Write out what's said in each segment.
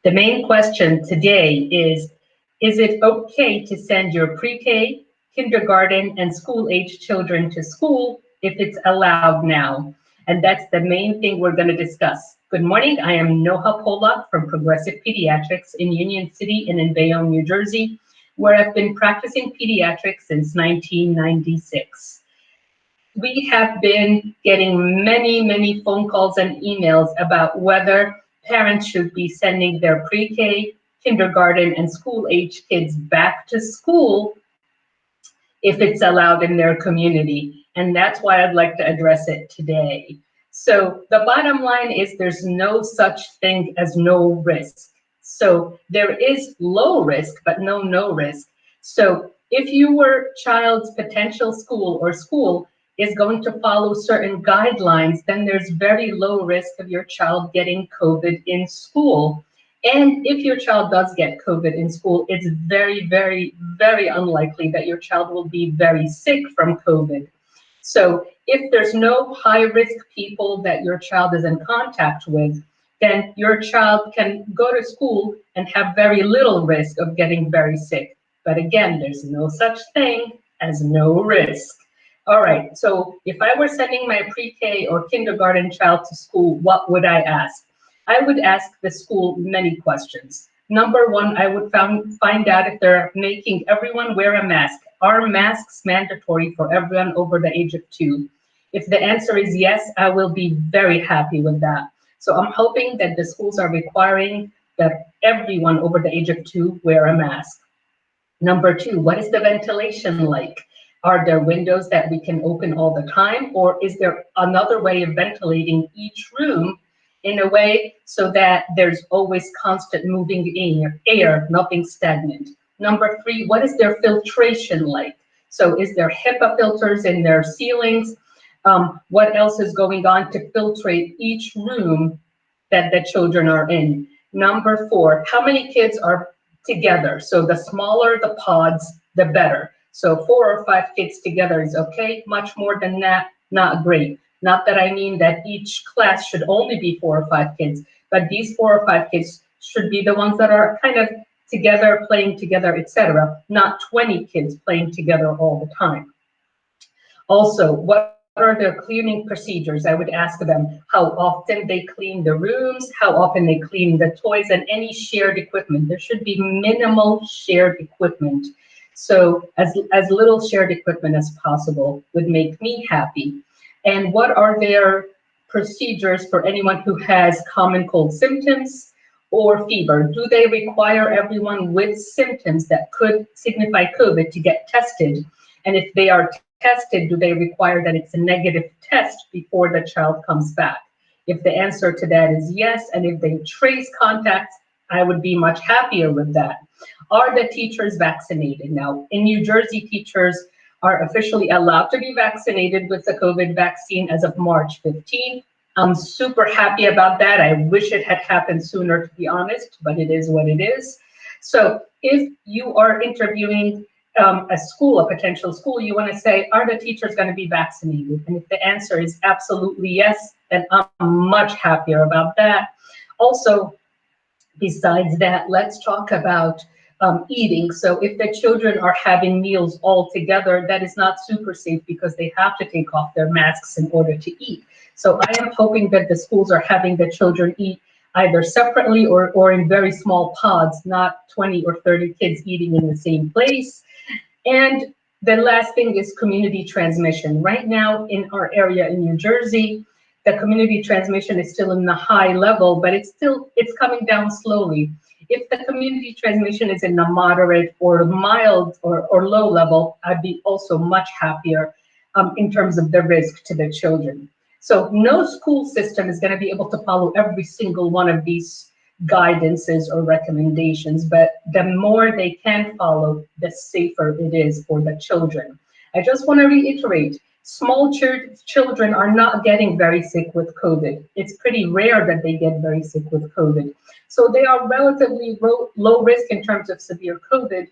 The main question today is it okay to send your pre-K, kindergarten, and school-age children to school if it's allowed now? And that's the main thing we're going to discuss. Good morning, I am Noha Polak from Progressive Pediatrics in Union City and in Bayonne, New Jersey, where I've been practicing pediatrics since 1996. We have been getting many phone calls and emails about whether parents should be sending their pre-K, kindergarten, and school-age kids back to school if it's allowed in their community. And that's why I'd like to address it today. So the bottom line is there's no such thing as no risk. So there is low risk, but no risk. So if your child's potential school or school is going to follow certain guidelines, then there's very low risk of your child getting COVID in school. And if your child does get COVID in school, it's very unlikely that your child will be very sick from COVID. So if there's no high risk people that your child is in contact with, then your child can go to school and have very little risk of getting very sick. But again, there's no such thing as no risk. All right, so if I were sending my pre-K or kindergarten child to school, what would I ask? I would ask the school many questions. Number one, I would find out if they're making everyone wear a mask. Are masks mandatory for everyone over the age of 2? If the answer is yes, I will be very happy with that. So I'm hoping that the schools are requiring that everyone over the age of 2 wear a mask. Number two, what is the ventilation like? Are there windows that we can open all the time, or is there another way of ventilating each room in a way so that there's always constant moving air, nothing stagnant? Number three, what is their filtration like? So is there HEPA filters in their ceilings? What else is going on to filtrate each room that the children are in? Number four, how many kids are together? So the smaller the pods, the better. So 4 or 5 kids together is okay. Much more than that, not great. Not that I mean that each class should only be 4 or 5 kids, but these 4 or 5 kids should be the ones that are kind of together, playing together, etc. Not 20 kids playing together all the time. Also, what are their cleaning procedures? I would ask them how often they clean the rooms, how often they clean the toys, and any shared equipment. There should be minimal shared equipment. So as little shared equipment as possible would make me happy. And what are their procedures for anyone who has common cold symptoms or fever? Do they require everyone with symptoms that could signify COVID to get tested? And if they are tested, do they require that it's a negative test before the child comes back? If the answer to that is yes, and if they trace contacts, I would be much happier with that. Are the teachers vaccinated? Now, in New Jersey, teachers are officially allowed to be vaccinated with the COVID vaccine as of March 15th. I'm super happy about that. I wish it had happened sooner, to be honest, but it is what it is. So if you are interviewing a school, a potential school, you want to say, are the teachers going to be vaccinated? And if the answer is absolutely yes, then I'm much happier about that. Also, besides that, let's talk about eating. So if the children are having meals all together, that is not super safe because they have to take off their masks in order to eat. So I am hoping that the schools are having the children eat either separately or in very small pods, not 20 or 30 kids eating in the same place. And the last thing is community transmission. Right now in our area in New Jersey, the community transmission is still in the high level, but it's coming down slowly. If the community transmission is in the moderate or mild or low level, I'd be also much happier in terms of the risk to the children. So no school system is going to be able to follow every single one of these guidances or recommendations, but the more they can follow, the safer it is for the children. I just want to reiterate, small children are not getting very sick with COVID. It's pretty rare that they get very sick with COVID. So they are relatively low risk in terms of severe COVID.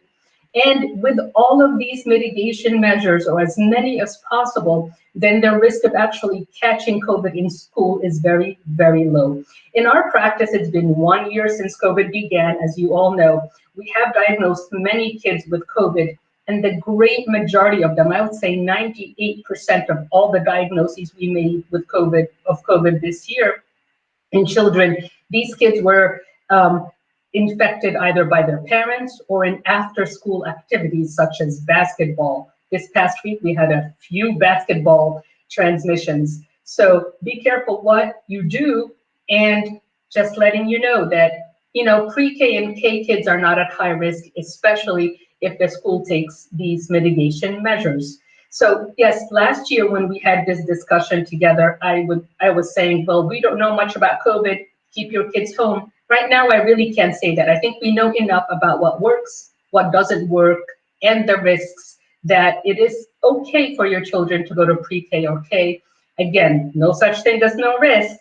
And with all of these mitigation measures, or as many as possible, then the risk of actually catching COVID in school is very, very low. In our practice, it's been 1 year since COVID began. As you all know, we have diagnosed many kids with COVID, and the great majority of them, I would say 98% of all the diagnoses we made with COVID this year in children, these kids were infected either by their parents or in after school activities such as basketball. This past week, we had a few basketball transmissions. So be careful what you do, and just letting you know that, pre-K and K kids are not at high risk, especially if the school takes these mitigation measures. So yes, last year when we had this discussion together, I was saying, well, we don't know much about COVID, keep your kids home. Right now, I really can't say that. I think we know enough about what works, what doesn't work, and the risks, that it is okay for your children to go to pre-K or K. Again, no such thing as no risk,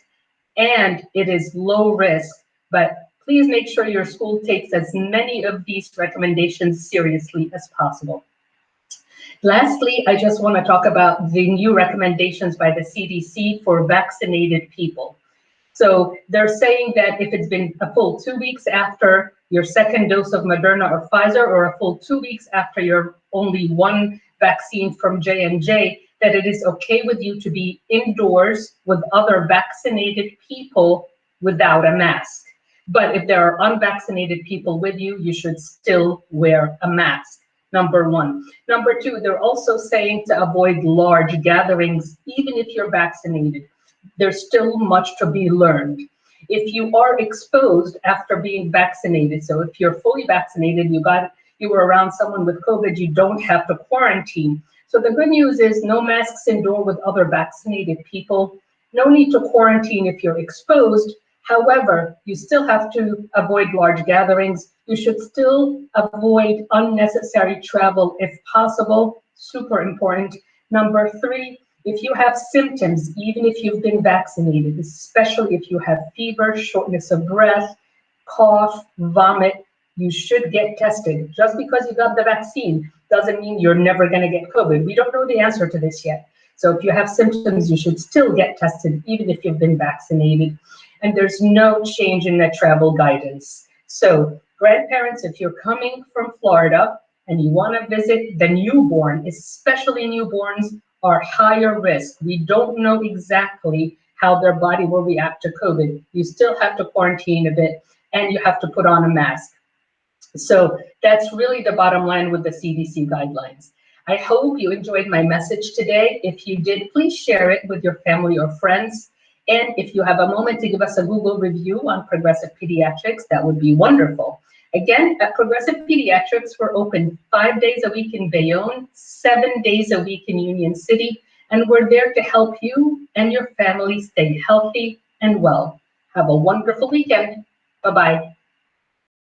and it is low risk, but please make sure your school takes as many of these recommendations seriously as possible. Lastly, I just want to talk about the new recommendations by the CDC for vaccinated people. So they're saying that if it's been a full 2 weeks after your second dose of Moderna or Pfizer, or a full 2 weeks after your only one vaccine from J&J, that it is okay with you to be indoors with other vaccinated people without a mask. But if there are unvaccinated people with you, you should still wear a mask. Number one. Number two, they're also saying to avoid large gatherings, even if you're vaccinated. There's still much to be learned. If you are exposed after being vaccinated, so if you're fully vaccinated, you were around someone with COVID, you don't have to quarantine. So the good news is no masks indoor with other vaccinated people. No need to quarantine if you're exposed. However, you still have to avoid large gatherings. You should still avoid unnecessary travel if possible. Super important. Number three, if you have symptoms, even if you've been vaccinated, especially if you have fever, shortness of breath, cough, vomit, you should get tested. Just because you got the vaccine doesn't mean you're never going to get COVID. We don't know the answer to this yet. So if you have symptoms, you should still get tested, even if you've been vaccinated. And there's no change in the travel guidance. So grandparents, if you're coming from Florida and you want to visit the newborn, especially newborns, are higher risk. We don't know exactly how their body will react to COVID. You still have to quarantine a bit, and you have to put on a mask. So that's really the bottom line with the CDC guidelines. I hope you enjoyed my message today. If you did, please share it with your family or friends. And if you have a moment to give us a Google review on Progressive Pediatrics, that would be wonderful. Again, at Progressive Pediatrics, we're open 5 days a week in Bayonne, 7 days a week in Union City, and we're there to help you and your family stay healthy and well. Have a wonderful weekend. Bye-bye.